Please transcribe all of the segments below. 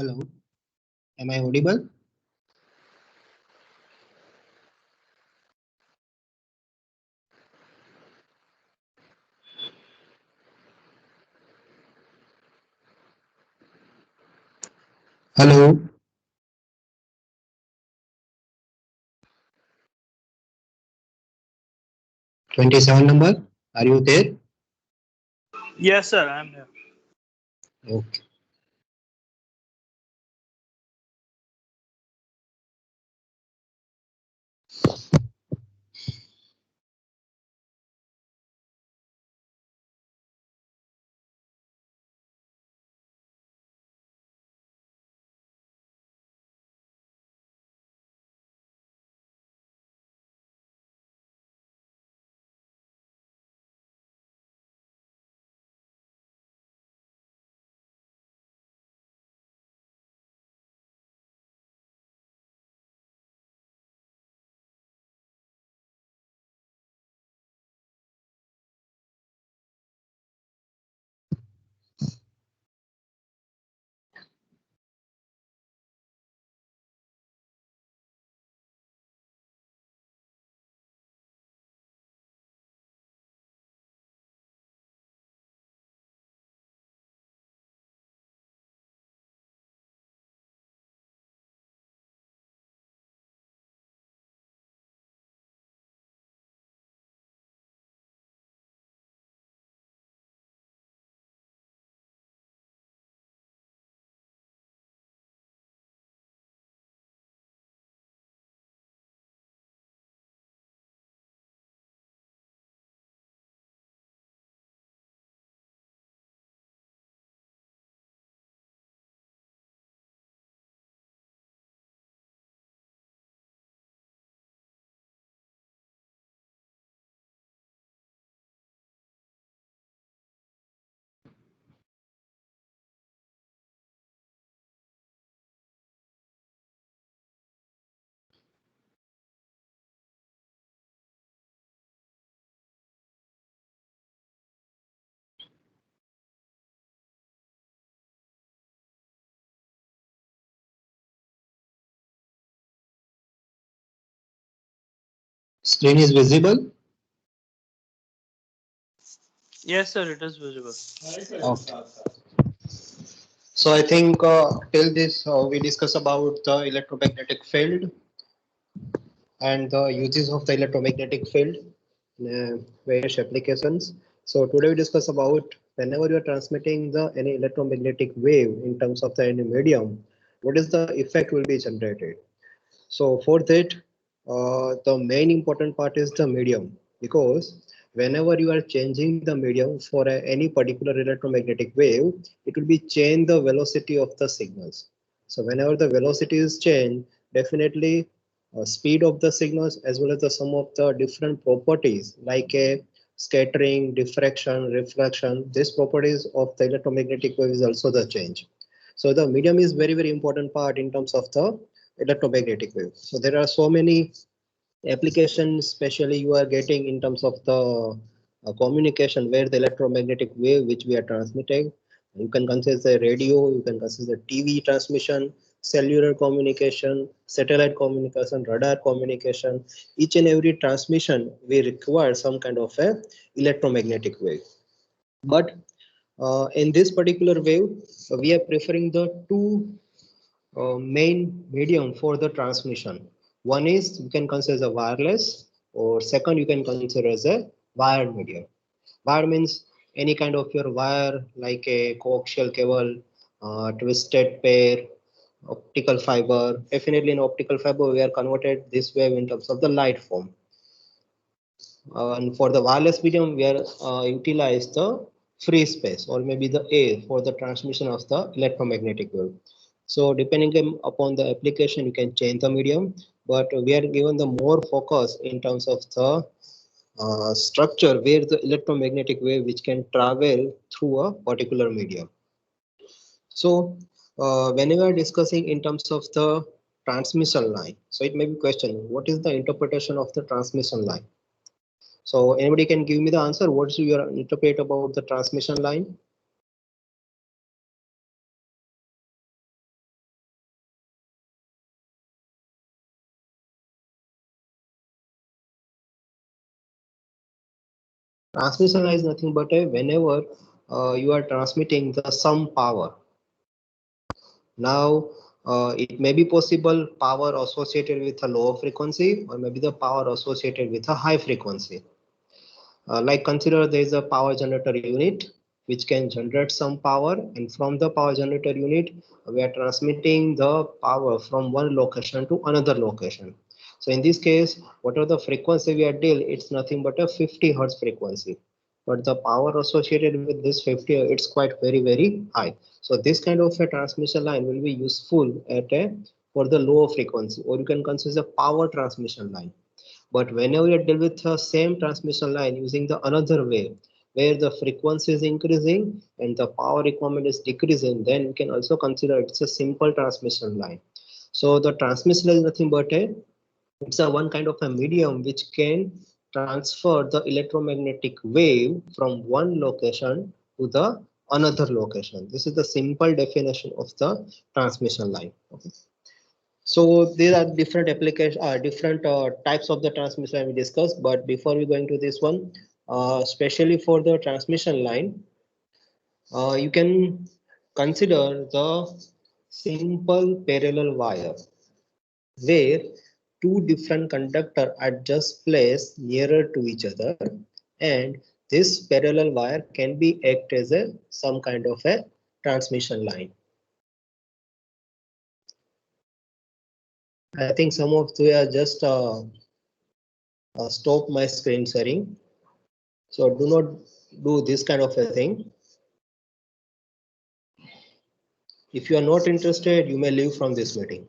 Hello, am I audible? Hello, 27 number. Are you there? Yes, sir, I'm here. Okay. Screen is visible. Yes, sir, it is visible. Okay. So I think till this we discuss about the electromagnetic field and the uses of the electromagnetic field in various applications. So today we discuss about whenever you are transmitting the any electromagnetic wave in terms of the any medium, what is the effect will be generated. So for that, the main important part is the medium because whenever you are changing the medium for any particular electromagnetic wave, it will be change the velocity of the signals. So whenever the velocity is changed, definitely speed of the signals as well as the some of the different properties like a scattering, diffraction, reflection, these properties of the electromagnetic wave is also the change. So the medium is very important part in terms of the electromagnetic wave. So there are so many applications, especially you are getting in terms of the communication where the electromagnetic wave which we are transmitting. You can consider the radio, you can consider TV transmission, cellular communication, satellite communication, radar communication. Each and every transmission we require some kind of a electromagnetic wave. But in this particular wave, we are preferring the two main medium for the transmission. One is you can consider as a wireless, or second you can consider as a wired medium. Wire means any kind of your wire like a coaxial cable, twisted pair, optical fiber. Definitely in optical fiber we are converted this wave in terms of the light form. And for the wireless medium we are utilize the free space or maybe the air for the transmission of the electromagnetic wave. So depending upon the application, you can change the medium, but we are given the more focus in terms of the structure where the electromagnetic wave which can travel through a particular medium. So when we are discussing in terms of the transmission line, so it may be question, what is the interpretation of the transmission line? So anybody can give me the answer. What's your interpret about the transmission line? transmission line is nothing but a whenever you are transmitting the some power. Now, it may be possible power associated with a low frequency or maybe the power associated with a high frequency. Like consider there is a power generator unit which can generate some power, and from the power generator unit we are transmitting the power from one location to another location. So in this case, whatever the frequency we are dealing, it's nothing but a 50 hertz frequency, but the power associated with this 50, it's quite very high. So this kind of a transmission line will be useful at a for the lower frequency, or you can consider a power transmission line. But whenever you deal with the same transmission line using the another way, where the frequency is increasing and the power requirement is decreasing, then you can also consider it's a simple transmission line. So the transmission line is nothing but it's a one kind of a medium which can transfer the electromagnetic wave from one location to the another location. This is the simple definition of the transmission line. Okay. So there are different application, different types of the transmission we discussed. But before we going to this one, especially for the transmission line, you can consider the simple parallel wire where two different conductors are just placed nearer to each other, and this parallel wire can be act as a some kind of a transmission line. I think some of you are just stop my screen sharing. So do not do this kind of a thing. If you are not interested, you may leave from this meeting.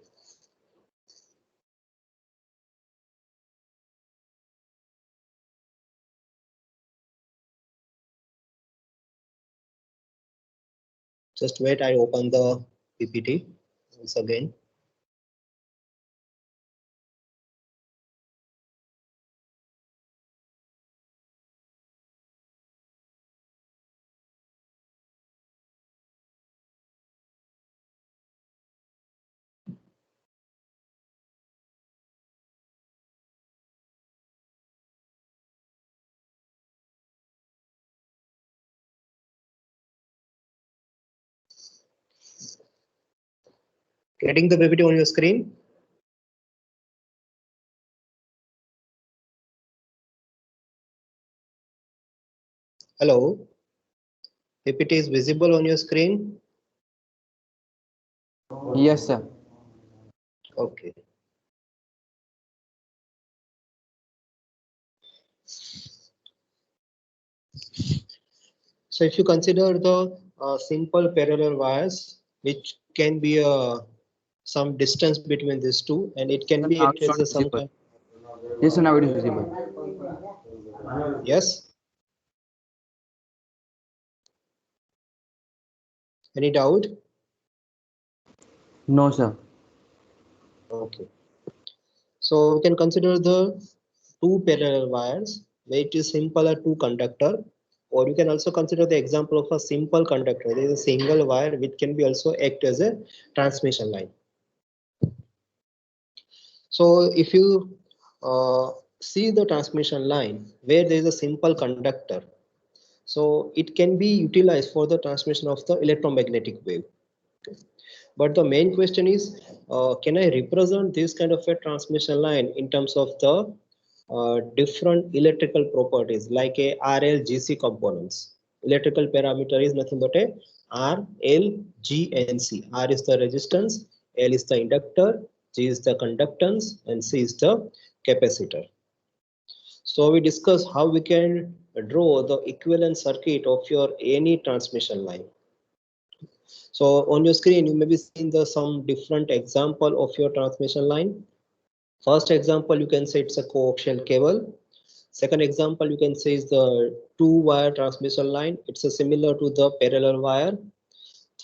Just wait, I open the PPT once again. Getting the PPT on your screen? Hello? PPT is visible on your screen? Yes, sir. Okay. So if you consider the simple parallel wires, which can be some distance between these two, and it can be Now acted it's not as some visible. kind. Yes, sir, now it is visible. Yes. Any doubt? No, sir. Okay. So we can consider the two parallel wires, where it is simple a two conductor, or you can also consider the example of a simple conductor. There is a single wire which can be also act as a transmission line. So if you see the transmission line where there is a simple conductor, so it can be utilized for the transmission of the electromagnetic wave. But the main question is, can I represent this kind of a transmission line in terms of the different electrical properties like a RLGC components? Electrical parameter is nothing but a R, L, G, and C. R is the resistance, L is the inductor, G is the conductance, and C is the capacitor. So we discuss how we can draw the equivalent circuit of your any transmission line. So on your screen, you may be seeing the some different example of your transmission line. First example, you can say it's a coaxial cable. Second example, you can say is the two-wire transmission line. It's a similar to the parallel wire.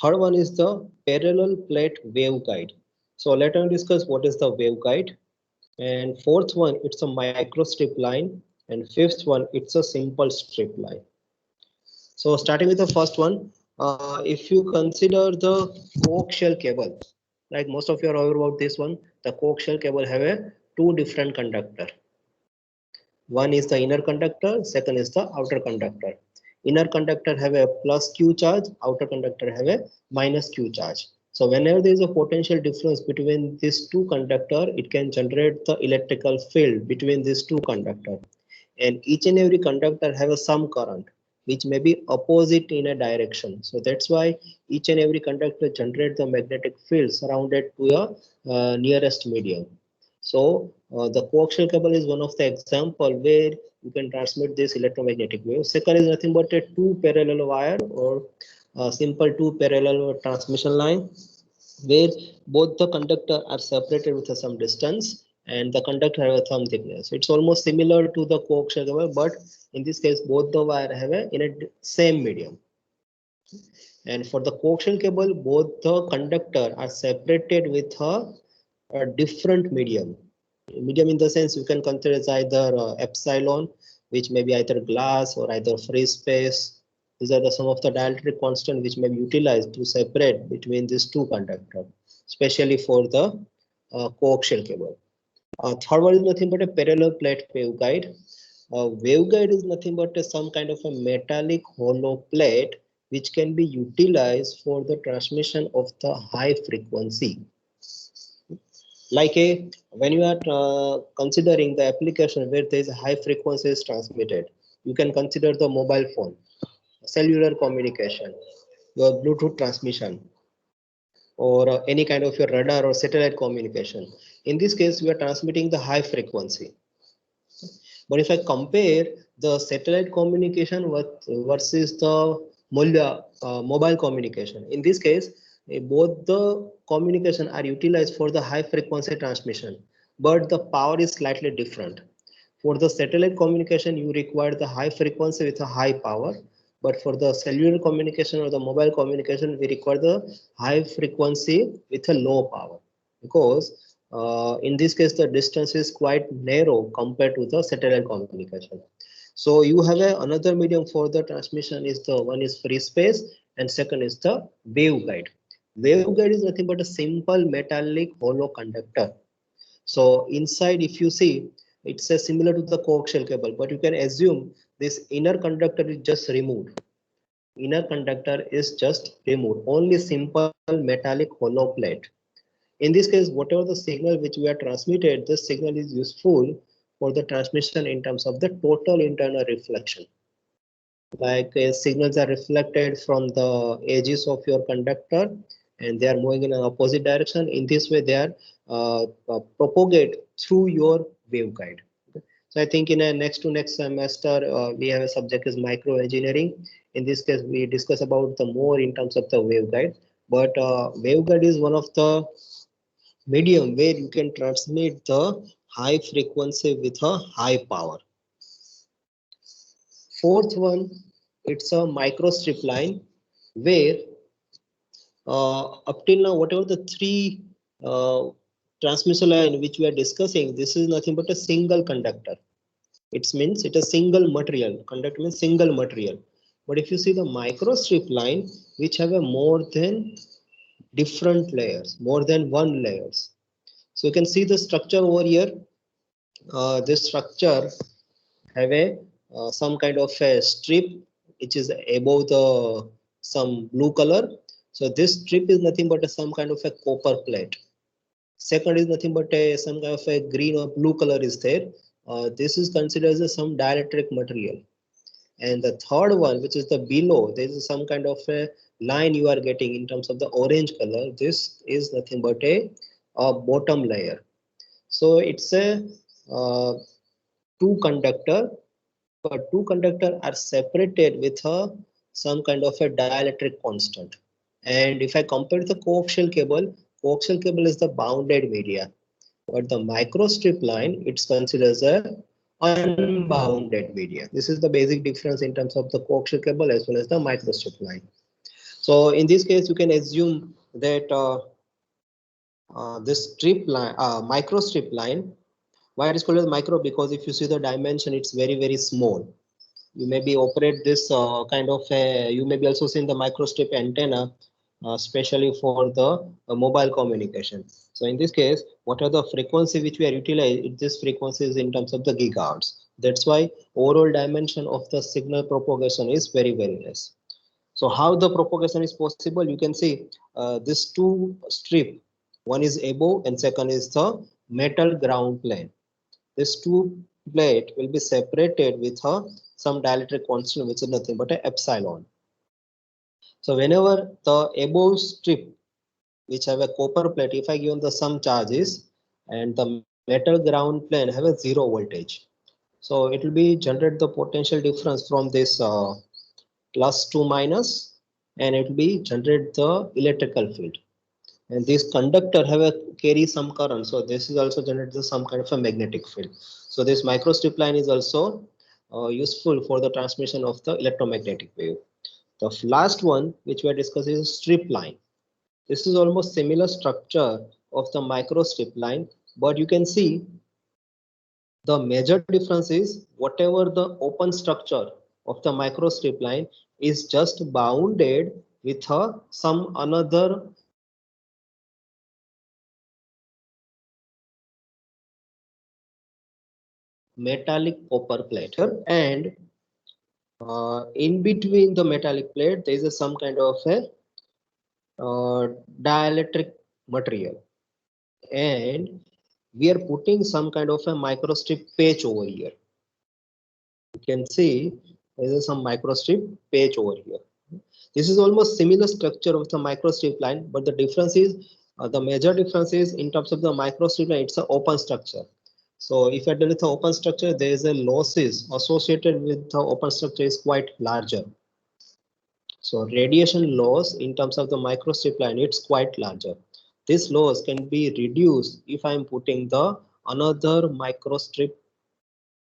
Third one is the parallel plate waveguide. So let us discuss what is the waveguide. And fourth one, it's a micro strip line. And fifth one, it's a simple strip line. So starting with the first one, if you consider the coaxial cable, like most of you are aware about this one, the coaxial cable have a two different conductor. One is the inner conductor, second is the outer conductor. Inner conductor have a plus Q charge, outer conductor have a minus Q charge. So whenever there is a potential difference between these two conductor, it can generate the electrical field between these two conductor. And each and every conductor have a some current which may be opposite in a direction. So that's why each and every conductor generate the magnetic field surrounded to a nearest medium. So the coaxial cable is one of the example where you can transmit this electromagnetic wave. Second is nothing but a two parallel wire or a simple two parallel transmission line where both the conductor are separated with some distance and the conductor have a thumb thickness. It's almost similar to the coaxial cable, but in this case both the wire have a in a same medium. And for the coaxial cable, both the conductor are separated with a different medium. Medium in the sense you can consider as either epsilon, which may be either glass or either free space. These are some of the dielectric constant which may be utilized to separate between these two conductors, especially for the coaxial cable. Third one is nothing but a parallel plate waveguide. Waveguide is nothing but some kind of a metallic hollow plate which can be utilized for the transmission of the high frequency. Like when you are considering the application where there is a high frequency is transmitted, you can consider the mobile phone, cellular communication, your Bluetooth transmission, or any kind of your radar or satellite communication. In this case, we are transmitting the high frequency. But if I compare the satellite communication versus the mobile communication, in this case, both the communication are utilized for the high frequency transmission, but the power is slightly different. For the satellite communication, you require the high frequency with a high power, but for the cellular communication or the mobile communication, we require the high frequency with a low power, because in this case the distance is quite narrow compared to the satellite communication. So you have another medium for the transmission is the one is free space and second is the waveguide. Waveguide is nothing but a simple metallic hollow conductor. So inside if you see, it's a similar to the coaxial cable, but you can assume this inner conductor is just removed. Inner conductor is just removed, only simple metallic hollow plate. In this case, whatever the signal which we are transmitted, this signal is useful for the transmission in terms of the total internal reflection. Like signals are reflected from the edges of your conductor and they are moving in an opposite direction. In this way, they are propagate through your waveguide. So I think in a next to next semester, we have a subject is microengineering. In this case, we discuss about the more in terms of the waveguide. But waveguide is one of the medium where you can transmit the high frequency with a high power. Fourth one, it's a microstrip line where up till now, whatever the three transmission line which we are discussing, this is nothing but a single conductor. It means it is single material. Conductor means single material. But if you see the microstrip line, which have a more than different layers, more than one layers. So you can see the structure over here. This structure have a some kind of a strip which is above the some blue color. So this strip is nothing but some kind of a copper plate. Second is nothing but some kind of a green or blue color is there. This is considered as some dielectric material. And the third one, which is the below, there is some kind of a line you are getting in terms of the orange color. This is nothing but a bottom layer. So it's a two conductor, but two conductor are separated with some kind of a dielectric constant. And if I compare the coaxial cable is the bounded media, but the microstrip line, it's considered as a unbounded media. This is the basic difference in terms of the coaxial cable as well as the microstrip line. So in this case, you can assume that this strip line, microstrip line, why it is called as micro? Because if you see the dimension, it's very small. You maybe operate this kind of a, you may be also seeing the microstrip antenna, especially for the mobile communication. So in this case, what are the frequency which we are utilizing? This frequency is in terms of the gigahertz. That's why overall dimension of the signal propagation is very, very less. So how the propagation is possible? You can see this two strip, one is above and second is the metal ground plane. This two plate will be separated with some dielectric constant, which is nothing but a epsilon. So whenever the above strip, which have a copper plate, if I given the some charges and the metal ground plane have a zero voltage, so it will be generate the potential difference from this plus to minus, and it will be generate the electrical field. And this conductor have a carry some current, so this is also generates some kind of a magnetic field. So this microstrip line is also useful for the transmission of the electromagnetic wave. The last one which we are discussing is strip line. This is almost similar structure of the microstrip line, but you can see the major difference is whatever the open structure of the microstrip line is just bounded with some another metallic copper plate, and in between the metallic plate there is some kind of a dielectric material, and we are putting some kind of a microstrip patch over here. You can see there is some microstrip patch over here. This is almost similar structure of the microstrip line, but the difference is the major difference is in terms of the microstrip line, it's an open structure. So if I deal with the open structure, there is a losses associated with the open structure is quite larger. So radiation loss in terms of the microstrip line, it's quite larger. This loss can be reduced if I'm putting the another microstrip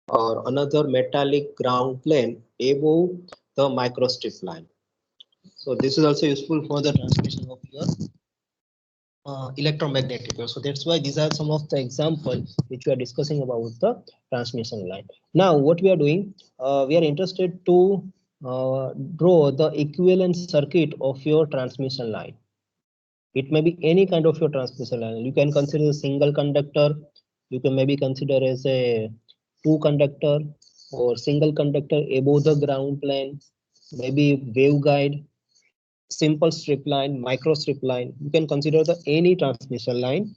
or another metallic ground plane above the microstrip line. So this is also useful for the transmission of your electromagnetic wave. So that's why these are some of the examples which we are discussing about the transmission line. Now what we are doing, we are interested to draw the equivalent circuit of your transmission line. It may be any kind of your transmission line. You can consider a single conductor, you can maybe consider as a two conductor or single conductor above the ground plane, maybe waveguide, simple strip line, micro strip line. You can consider the any transmission line,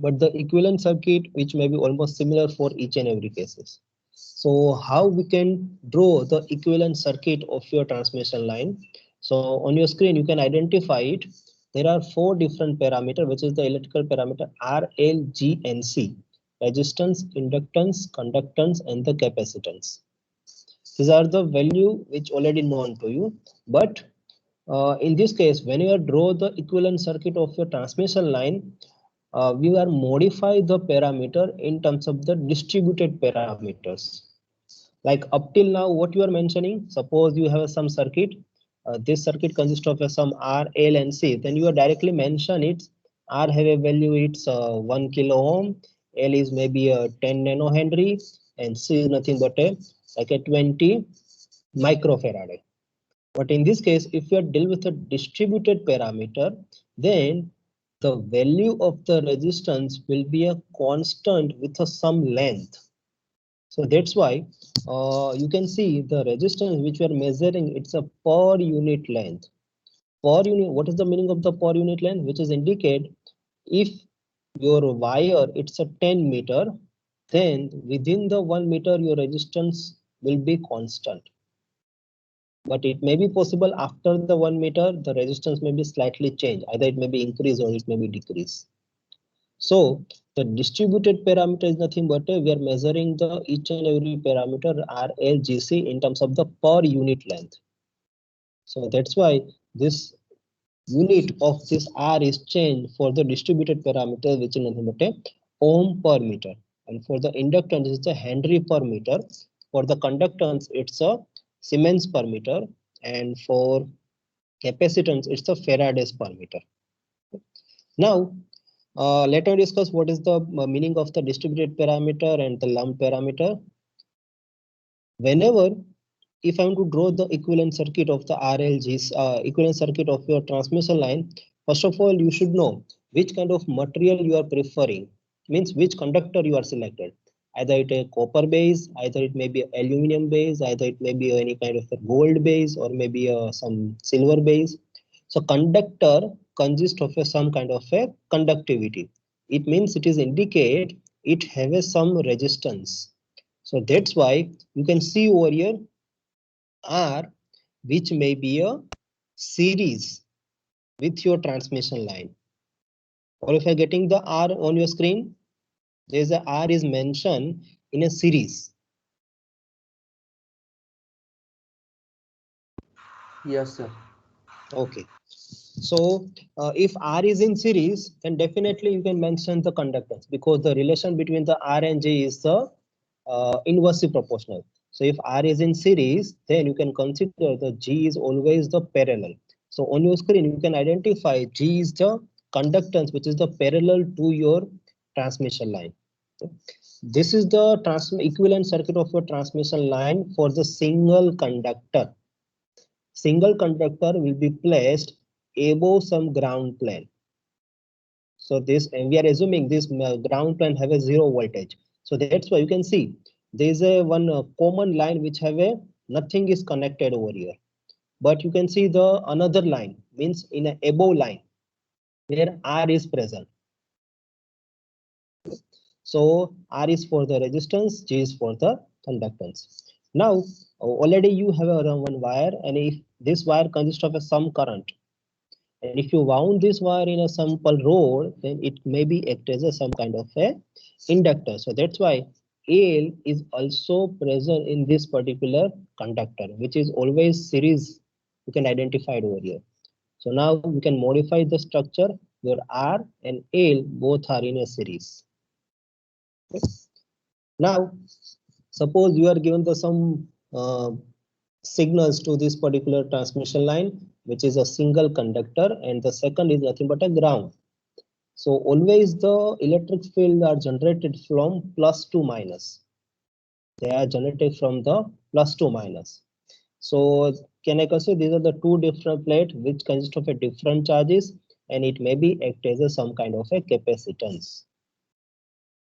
but the equivalent circuit which may be almost similar for each and every cases. So how we can draw the equivalent circuit of your transmission line? So on your screen you can identify it. There are four different parameters, which is the electrical parameter R, L, G, and C: resistance, inductance, conductance, and the capacitance. These are the value which already known to you, but in this case, when you draw the equivalent circuit of your transmission line, we are modify the parameter in terms of the distributed parameters. Like up till now, what you are mentioning, suppose you have some circuit, this circuit consists of some R, L, and C, then you are directly mention it. R have a value, it's 1 kilo ohm, L is maybe a 10 nanohenry, and C is nothing but a like a 20 microfarad. But in this case, if you are dealing with a distributed parameter, then the value of the resistance will be a constant with some length. So that's why you can see the resistance which we are measuring, it's a per unit length. Per unit, what is the meaning of the per unit length? Which is indicate if your wire it's a 10 meter, then within the 1 meter your resistance will be constant. But it may be possible after the 1 meter, the resistance may be slightly changed. Either it may be increase or it may be decrease. So the distributed parameter is nothing but we are measuring the each and every parameter R, L, G, C in terms of the per unit length. So that's why this unit of this R is changed for the distributed parameter, which is nothing but a ohm per meter. And for the inductance, it's a Henry per meter. For the conductance, it's a Siemens per meter, and for capacitance it's the Faradays per meter. Now let us discuss what is the meaning of the distributed parameter and the lump parameter. Whenever if I want to draw the equivalent circuit of the RLGs, equivalent circuit of your transmission line, first of all you should know which kind of material you are preferring, means which conductor you are selected. either it a copper base, either it may be aluminum base, either it may be any kind of a gold base, or maybe some silver base. So conductor consists of some kind of a conductivity. It means it is indicate it has some resistance. So that's why you can see over here R, which may be a series with your transmission line. Or if you're getting the R on your screen, there's a R is mentioned in a series. Yes, sir. Okay. So if R is in series, then definitely you can mention the conductance, because the relation between the R and G is the inversely proportional. So if R is in series, then you can consider the G is always the parallel. So on your screen, you can identify G is the conductance, which is the parallel to your transmission line. This is the equivalent circuit of your transmission line for the single conductor. Single conductor will be placed above some ground plane. So this, and we are assuming this ground plane have a zero voltage. So that's why you can see there is a one common line which have a nothing is connected over here. But you can see the another line, means in a above line where R is present. So R is for the resistance, G is for the conductance. Now already you have a one wire, and if this wire consists of some current, and if you wound this wire in a simple rod, then it may be act as some kind of a inductor. So that's why Al is also present in this particular conductor, which is always series. You can identify it over here. So now we can modify the structure where R and Al both are in a series. Okay. Now, suppose you are given the some signals to this particular transmission line, which is a single conductor, and the second is nothing but a ground. So always the electric field are generated from plus to minus. They are generated from the plus to minus. So can I consider these are the two different plates which consist of a different charges, and it may be act as a some kind of a capacitance.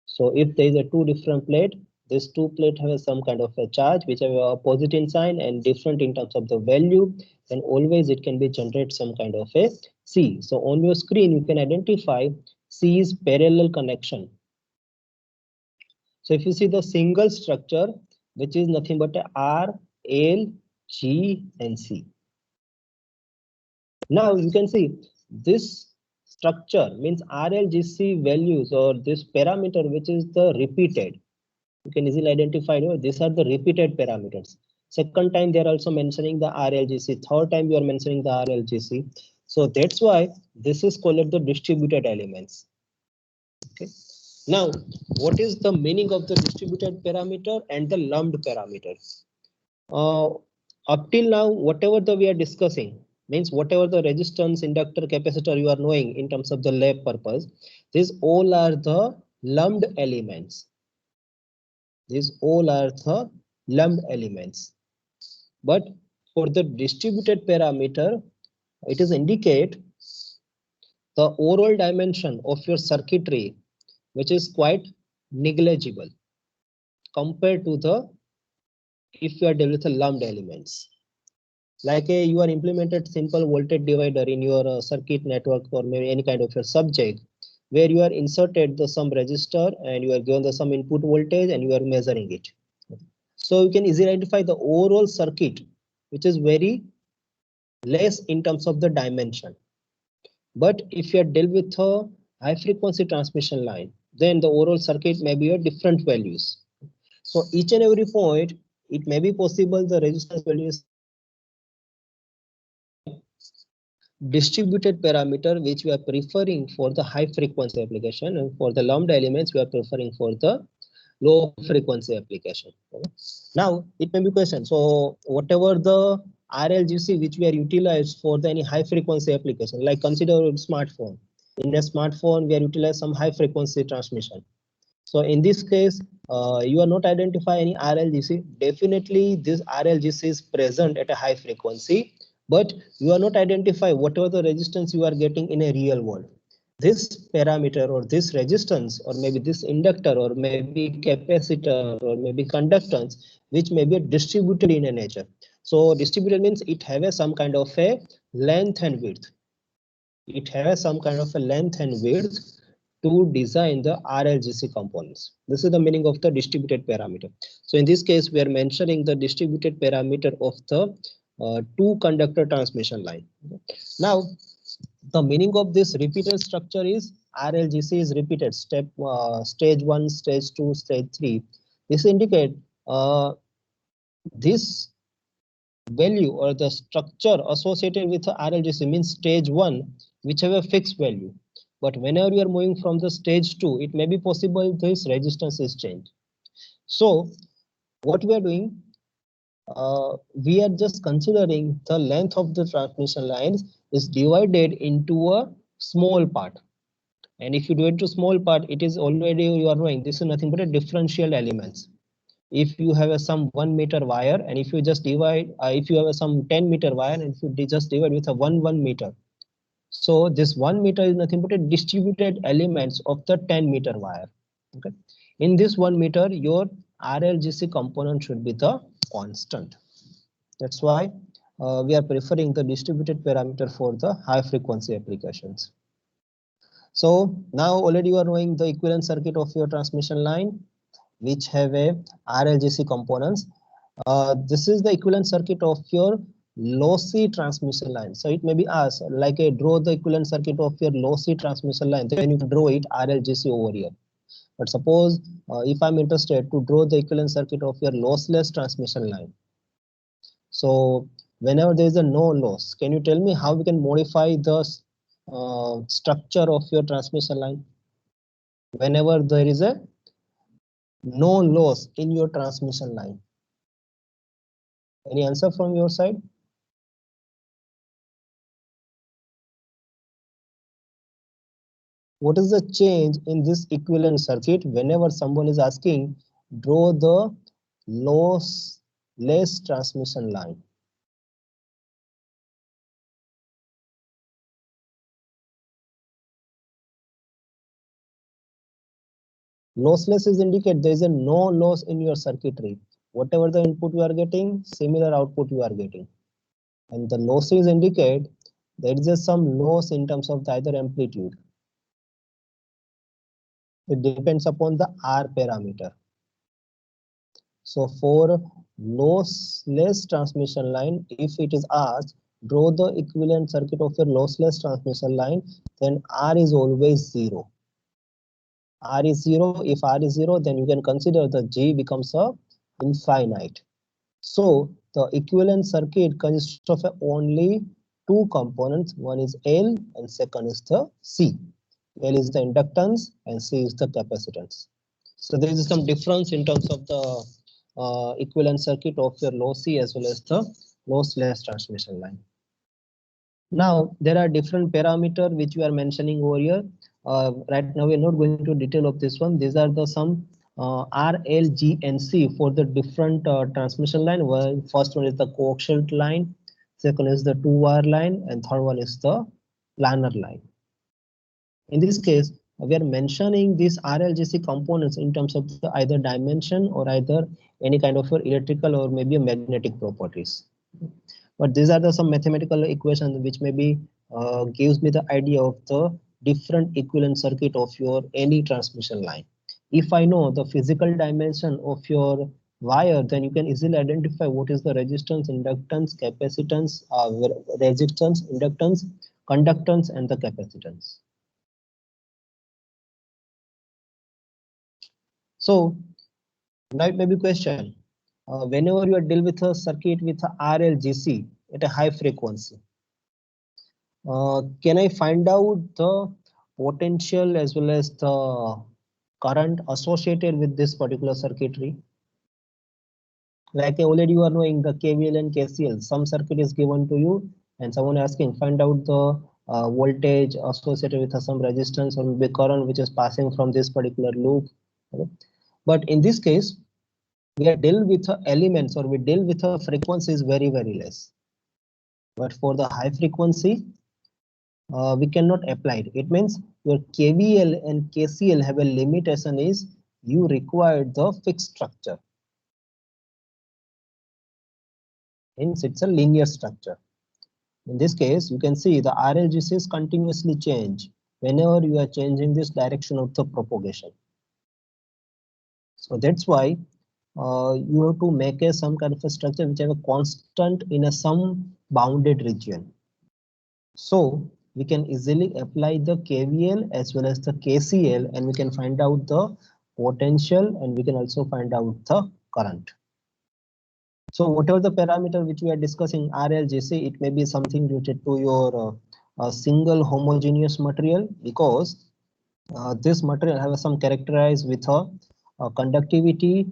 So if there is a two different plate, these two plates have some kind of a charge which have a positive sign and different in terms of the value, then always it can be generate some kind of a C. So on your screen you can identify C is parallel connection. So if you see the single structure, which is nothing but a R, L, G and C. Now you can see this structure means RLGC values, or this parameter which is the repeated. You can easily identify these are the repeated parameters. Second time they are also mentioning the RLGC. Third time you are mentioning the RLGC. So that's why this is called the distributed elements. Okay. Now, what is the meaning of the distributed parameter and the lumped parameter? Up till now, whatever we are discussing, means whatever the resistance, inductor, capacitor you are knowing in terms of the lab purpose, these all are the lumped elements. These all are the lumped elements. But for the distributed parameter, it is indicate the overall dimension of your circuitry, which is quite negligible compared to the if you are dealing with the lumped elements. Like you are implemented simple voltage divider in your circuit network, or maybe any kind of your subject, where you are inserted the some resistor and you are given the some input voltage and you are measuring it. So you can easily identify the overall circuit, which is very less in terms of the dimension. But if you are dealt with a high frequency transmission line, then the overall circuit may be at different values. So each and every point, it may be possible the resistance values distributed parameter which we are preferring for the high frequency application, and for the lumped elements we are preferring for the low frequency application. Now it may be question, so whatever the RLGC which we are utilized for the any high frequency application, like consider a smartphone. In a smartphone we are utilized some high frequency transmission. So in this case you are not identify any RLGC. Definitely this RLGC is present at a high frequency, but you are not identify whatever the resistance you are getting in a real world. this parameter or this resistance or maybe this inductor or maybe capacitor or maybe conductance, which may be distributed in a nature. So distributed means it has some kind of a length and width. It has some kind of a length and width to design the RLGC components. This is the meaning of the distributed parameter. So in this case, we are mentioning the distributed parameter of the two conductor transmission line. Now, the meaning of this repeated structure is RLGC is repeated stage 1, stage 2, stage 3. This indicate this value or the structure associated with the RLGC means stage 1, which have a fixed value. But whenever you are moving from the stage 2, it may be possible this resistance is changed. So what we are doing, we are just considering the length of the transmission lines is divided into a small part. And if you do it to small part, it is already you are knowing this is nothing but a differential elements. If you have some 1 meter wire and if you just divide, if you have some 10 meter wire and if you just divide with a 1 meter. So this 1 meter is nothing but a distributed elements of the 10 meter wire. Okay. In this 1 meter, your RLGC component should be the constant. That's why we are preferring the distributed parameter for the high frequency applications. So now already you are knowing the equivalent circuit of your transmission line, which have a RLGC components. This is the equivalent circuit of your lossy transmission line. So it may be asked like a draw the equivalent circuit of your lossy transmission line, then you can draw it RLGC over here. But suppose if I'm interested to draw the equivalent circuit of your lossless transmission line. So whenever there is a no loss, can you tell me how we can modify the structure of your transmission line? Whenever there is a no loss in your transmission line. Any answer from your side? What is the change in this equivalent circuit whenever someone is asking draw the lossless transmission line? Lossless is indicate there is a no loss in your circuitry. Whatever the input you are getting, similar output you are getting. And the losses indicate there is some loss in terms of the either amplitude. It depends upon the R parameter. So for lossless transmission line, if it is asked draw the equivalent circuit of your lossless transmission line, then R is always 0. R is 0. If R is 0, then you can consider the G becomes a infinite. So the equivalent circuit consists of only two components. One is L and second is the C. L is the inductance and C is the capacitance. So there is some difference in terms of the equivalent circuit of your lossy as well as the lossless transmission line. Now there are different parameters which we are mentioning over here. Right now we are not going to detail of this one. These are the some R, L, G, and C for the different transmission line. Well, first one is the coaxial line, second is the two-wire line, and third one is the planar line. In this case, we are mentioning these RLGC components in terms of the either dimension or either any kind of electrical or maybe magnetic properties. But these are the some mathematical equations which maybe gives me the idea of the different equivalent circuit of your any transmission line. If I know the physical dimension of your wire, then you can easily identify what is the resistance, inductance, capacitance, resistance, inductance, conductance, and the capacitance. So now it may be question, whenever you are deal with a circuit with a RLGC at a high frequency, can I find out the potential as well as the current associated with this particular circuitry? Like already you are knowing the KVL and KCL, some circuit is given to you and someone asking find out the voltage associated with some resistance or maybe current which is passing from this particular loop. Okay. But in this case, we are deal with elements or we deal with frequencies very less. But for the high frequency, we cannot apply it. It means your KVL and KCL have a limitation is you require the fixed structure. Hence, it's a linear structure. In this case, you can see the RLGCs continuously change whenever you are changing this direction of the propagation. So that's why you have to make some kind of a structure which have a constant in some bounded region. So we can easily apply the KVL as well as the KCL, and we can find out the potential, and we can also find out the current. So whatever the parameter which we are discussing, RLGC, it may be something related to your single homogeneous material, because this material have some characterized with a conductivity,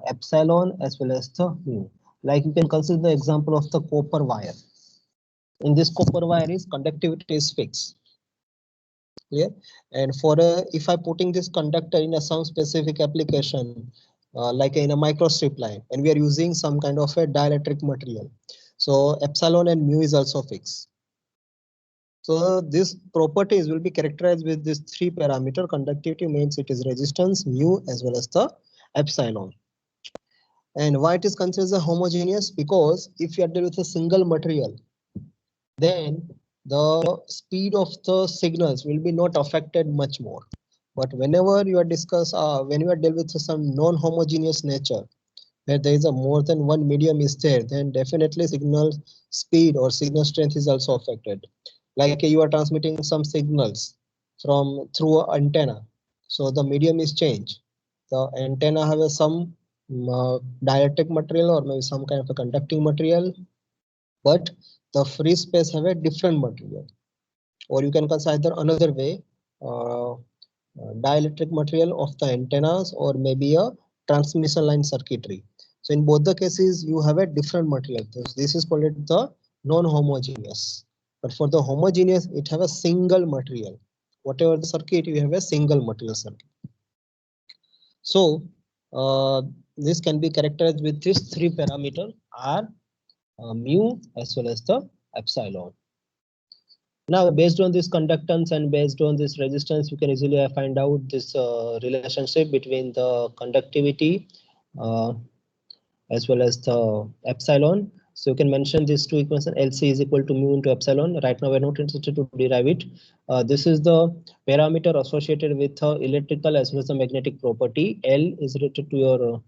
epsilon as well as the mu. Like you can consider the example of the copper wire. In this copper wire is conductivity is fixed. Clear? And for if I putting this conductor in some specific application, like in a microstrip line, and we are using some kind of a dielectric material, so epsilon and mu is also fixed. So these properties will be characterized with these three parameter. Conductivity means it is resistance, mu as well as the epsilon. And why it is considered as homogeneous? Because if you are dealing with a single material, then the speed of the signals will be not affected much more. But whenever you are when you are dealing with some non-homogeneous nature, where there is a more than one medium is there, then definitely signal speed or signal strength is also affected. Like you are transmitting some signals through an antenna, so the medium is changed. The antenna have some dielectric material or maybe some kind of a conducting material, but the free space have a different material. Or you can consider another way, dielectric material of the antennas or maybe a transmission line circuitry. So in both the cases, you have a different material. This is called the non-homogeneous. But for the homogeneous, it have a single material. Whatever the circuit, you have a single material circuit. So this can be characterized with these three parameters: R, mu as well as the epsilon. Now, based on this conductance and based on this resistance, you can easily find out this relationship between the conductivity as well as the epsilon. So you can mention these two equations: LC is equal to mu into epsilon. Right now, we're not interested to derive it. This is the parameter associated with electrical as well as the magnetic property. L is related to your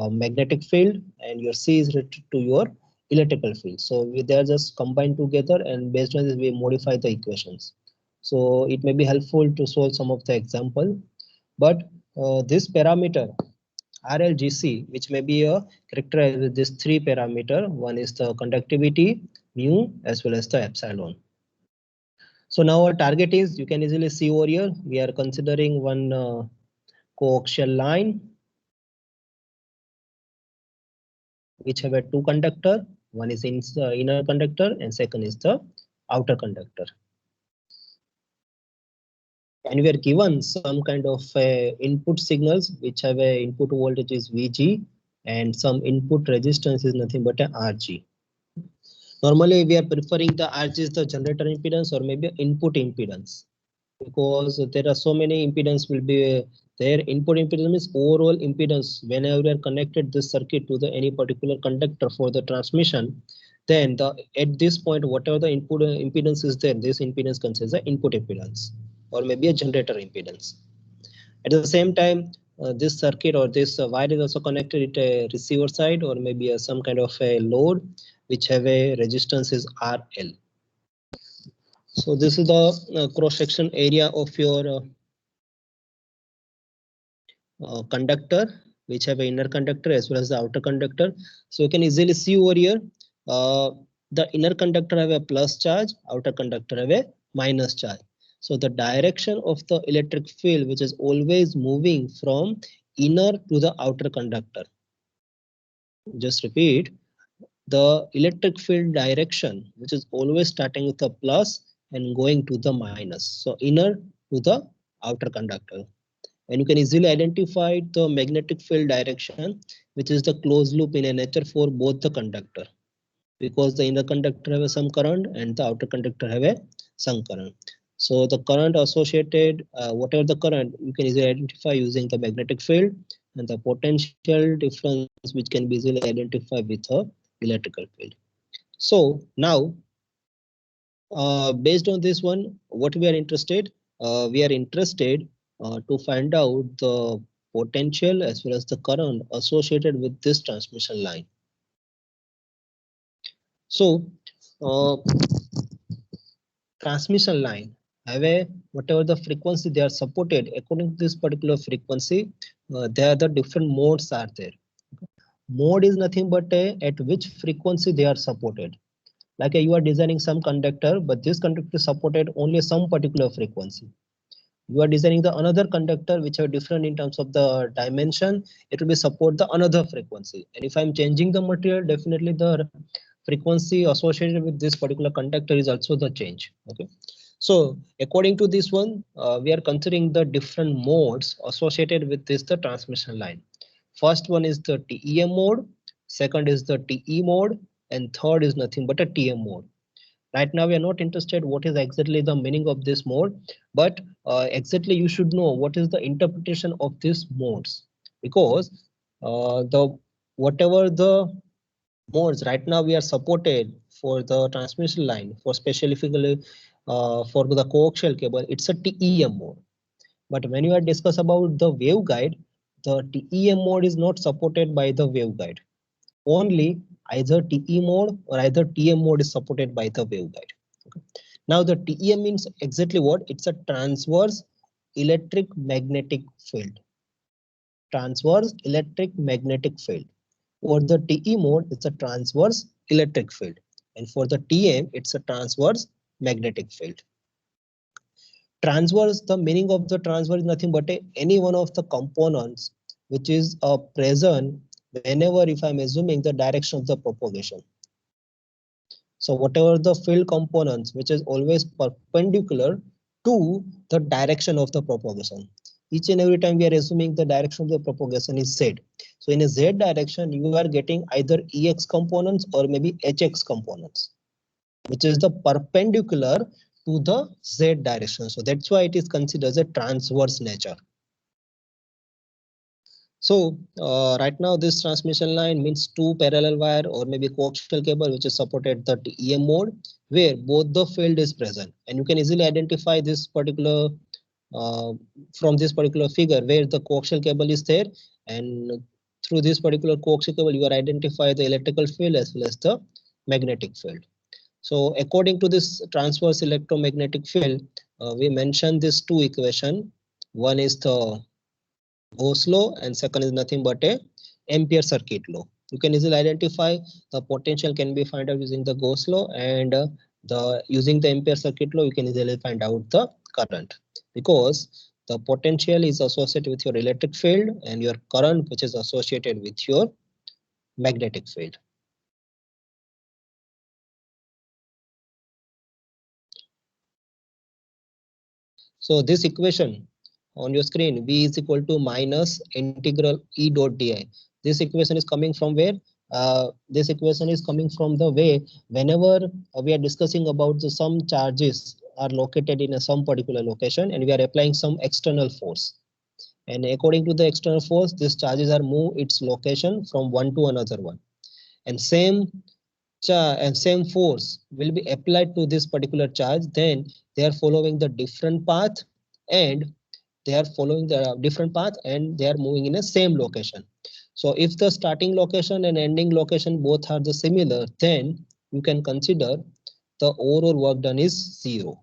magnetic field, and your C is related to your electrical field. So they are just combined together, and based on this, we modify the equations. So it may be helpful to solve some of the example, but this parameter RLGC, which may be characterized with this three parameter. One is the conductivity, mu as well as the epsilon. So now our target is, you can easily see over here, we are considering one coaxial line which have a two conductor. One is in the inner conductor and second is the outer conductor. And we are given some kind of input signals which have a input voltage is Vg and some input resistance is nothing but a Rg. Normally we are preferring the Rg is the generator impedance or maybe input impedance, because there are so many impedance will be there. Input impedance is overall impedance. Whenever we are connected this circuit to the any particular conductor for the transmission, then at this point whatever the input impedance is there, this impedance considers the input impedance or maybe a generator impedance. At the same time, this circuit or this wire is also connected at a receiver side or maybe some kind of a load which have a resistance is RL. So this is the cross-section area of your conductor, which have an inner conductor as well as the outer conductor. So you can easily see over here, the inner conductor have a plus charge, outer conductor have a minus charge. So the direction of the electric field, which is always moving from inner to the outer conductor. Just repeat, the electric field direction, which is always starting with a plus and going to the minus. So inner to the outer conductor. And you can easily identify the magnetic field direction, which is the closed loop in a nature for both the conductor, because the inner conductor have some current and the outer conductor have some current. So the current associated, whatever the current, you can easily identify using the magnetic field, and the potential difference which can be easily identified with a electrical field. So now, based on this one, what we are interested, to find out the potential as well as the current associated with this transmission line. So transmission line have a whatever the frequency they are supported, according to this particular frequency, there are the different modes are there. Mode is nothing but at which frequency they are supported. Like you are designing some conductor, but this conductor is supported only some particular frequency. You are designing the another conductor which are different in terms of the dimension, it will be support the another frequency. And if I'm changing the material, definitely the frequency associated with this particular conductor is also the change. Okay. So according to this one, we are considering the different modes associated with this the transmission line. First one is the TEM mode, second is the TE mode, and third is nothing but a TM mode. Right now we are not interested what is exactly the meaning of this mode, but exactly you should know what is the interpretation of these modes, because the whatever the modes right now we are supported for the transmission line, for specifically for the coaxial cable, it's a TEM mode. But when you are discuss about the waveguide, the TEM mode is not supported by the waveguide. Only either TE mode or either TM mode is supported by the waveguide. Okay. Now the TEM means exactly what? It's a transverse electric magnetic field. Transverse electric magnetic field. For the TE mode, it's a transverse electric field. And for the TM, it's a transverse magnetic field. Transverse, the meaning of the transverse is nothing but any one of the components which is present whenever, if I'm assuming the direction of the propagation. So whatever the field components which is always perpendicular to the direction of the propagation. Each and every time we are assuming the direction of the propagation is Z. So in a Z direction, you are getting either EX components or maybe HX components, which is the perpendicular to the Z direction. So that's why it is considered as a transverse nature. So right now this transmission line means two parallel wire or maybe coaxial cable which is supported the TEM mode, where both the field is present, and you can easily identify this particular from this particular figure where the coaxial cable is there, and through this particular coaxial cable you are identify the electrical field as well as the magnetic field. So according to this transverse electromagnetic field, we mentioned this two equation. One is the Gauss law and second is nothing but a Ampere circuit law. You can easily identify the potential can be found out using the Gauss law, and the using the Ampere circuit law you can easily find out the current, because the potential is associated with your electric field and your current which is associated with your magnetic field. So this equation on your screen, V is equal to minus integral E dot di. This equation is coming from where? This equation is coming from the way whenever we are discussing about the some charges are located in some particular location and we are applying some external force. And according to the external force, these charges are move its location from one to another one. And same force will be applied to this particular charge, then they are following the different path, and they are following the different path and they are moving in a same location. So if the starting location and ending location both are the similar, then you can consider the overall work done is 0.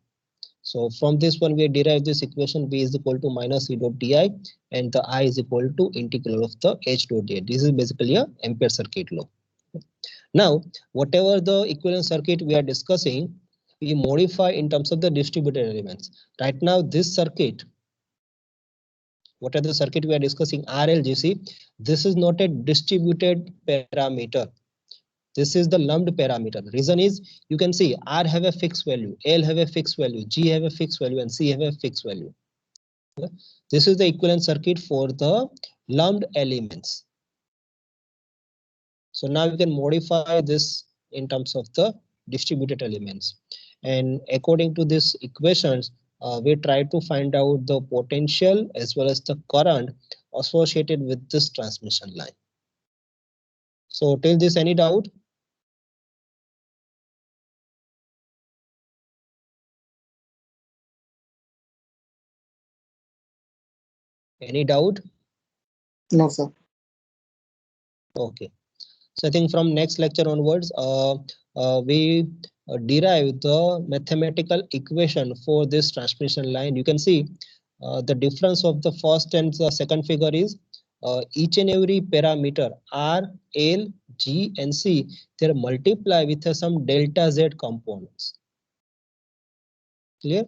So from this one we derive this equation, V is equal to minus E dot di and the I is equal to integral of the H dot di. This is basically a Ampere circuit law. Now, whatever the equivalent circuit we are discussing, we modify in terms of the distributed elements. Right now, this circuit, what are the circuit we are discussing? RLGC. This is not a distributed parameter. This is the lumped parameter. The reason is you can see R have a fixed value, L have a fixed value, G have a fixed value, and C have a fixed value. Okay. This is the equivalent circuit for the lumped elements. So now you can modify this in terms of the distributed elements. And according to these equations, we try to find out the potential as well as the current associated with this transmission line. So till this, any doubt? Any doubt? No, sir. Okay. So I think from next lecture onwards, we derive the mathematical equation for this transmission line. You can see the difference of the first and the second figure is each and every parameter R, L, G, and C, they multiply with some delta Z components. Clear?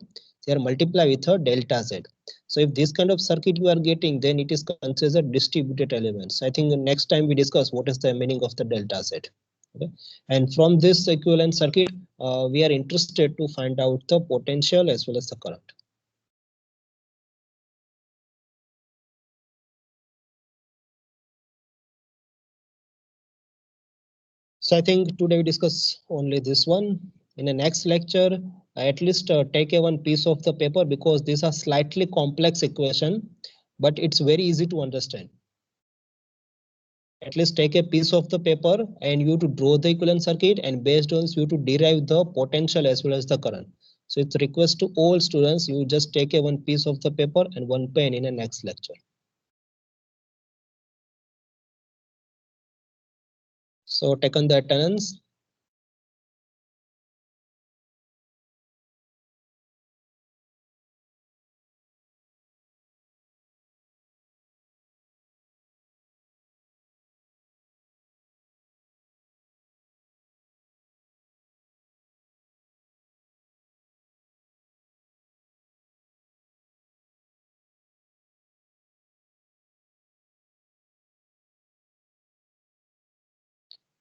They are multiply with a delta Z. So if this kind of circuit you are getting, then it is considered distributed elements. I think next time we discuss what is the meaning of the delta Z. Okay. And from this equivalent circuit, we are interested to find out the potential as well as the current. So I think today we discuss only this one. In the next lecture, at least take a one piece of the paper, because these are slightly complex equation, but it's very easy to understand. At least take a piece of the paper and you to draw the equivalent circuit, and based on this you to derive the potential as well as the current. So it's a request to all students, you just take a one piece of the paper and one pen in the next lecture. So take on the attendance.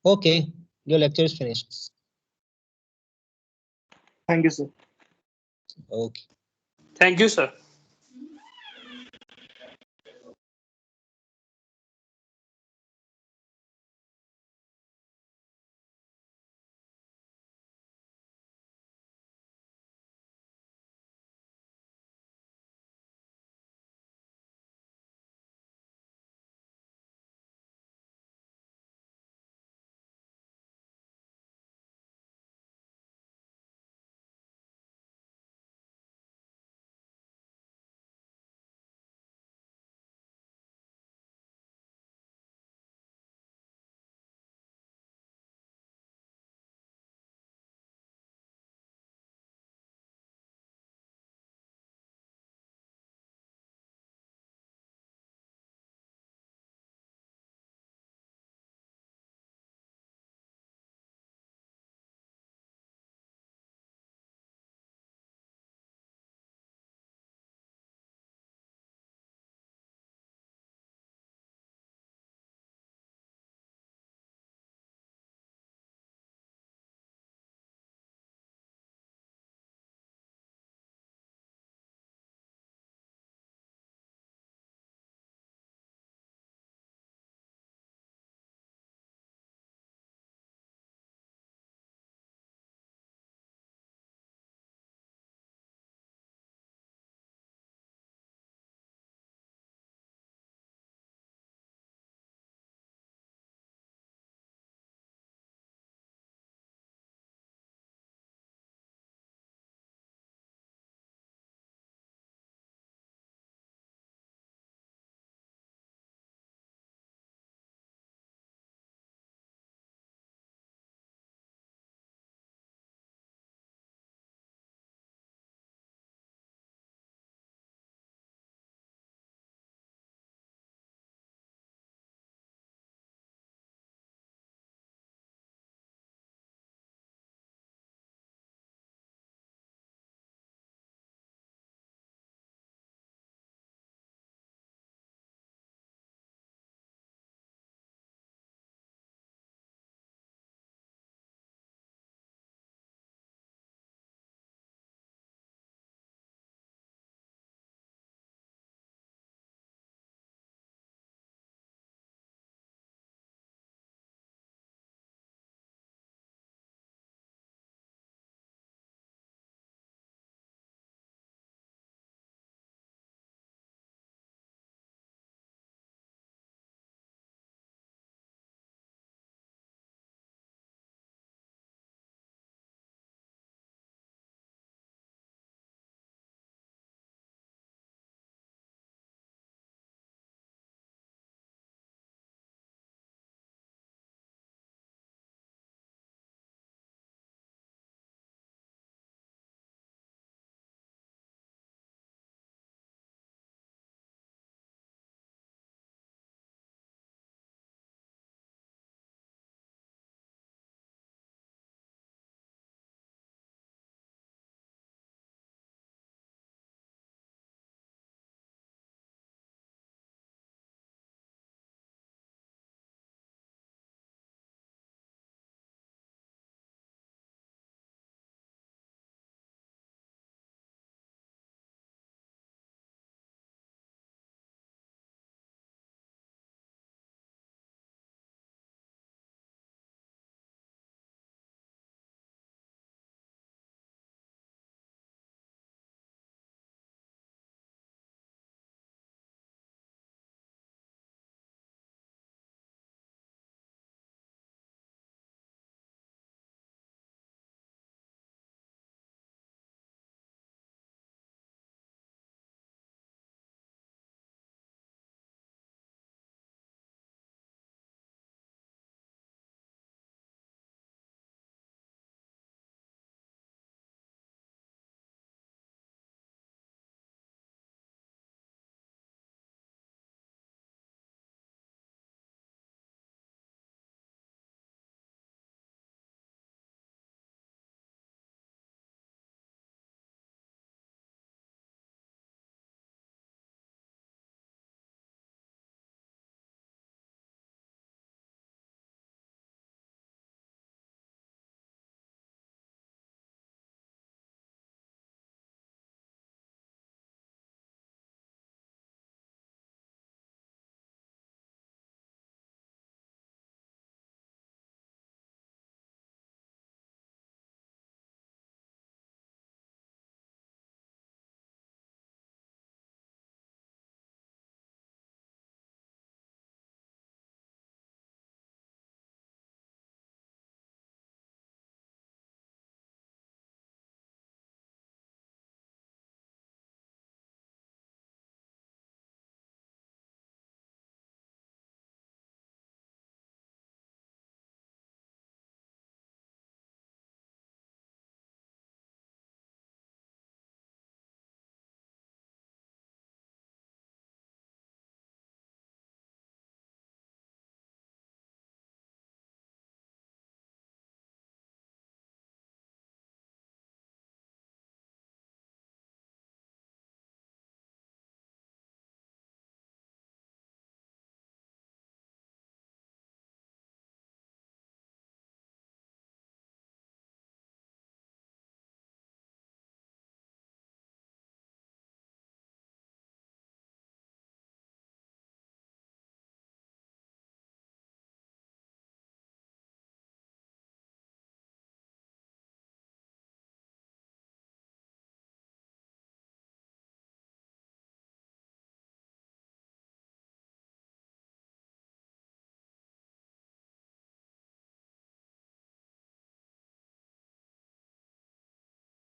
Okay, your lecture is finished. Thank you, sir. Okay. Thank you, sir.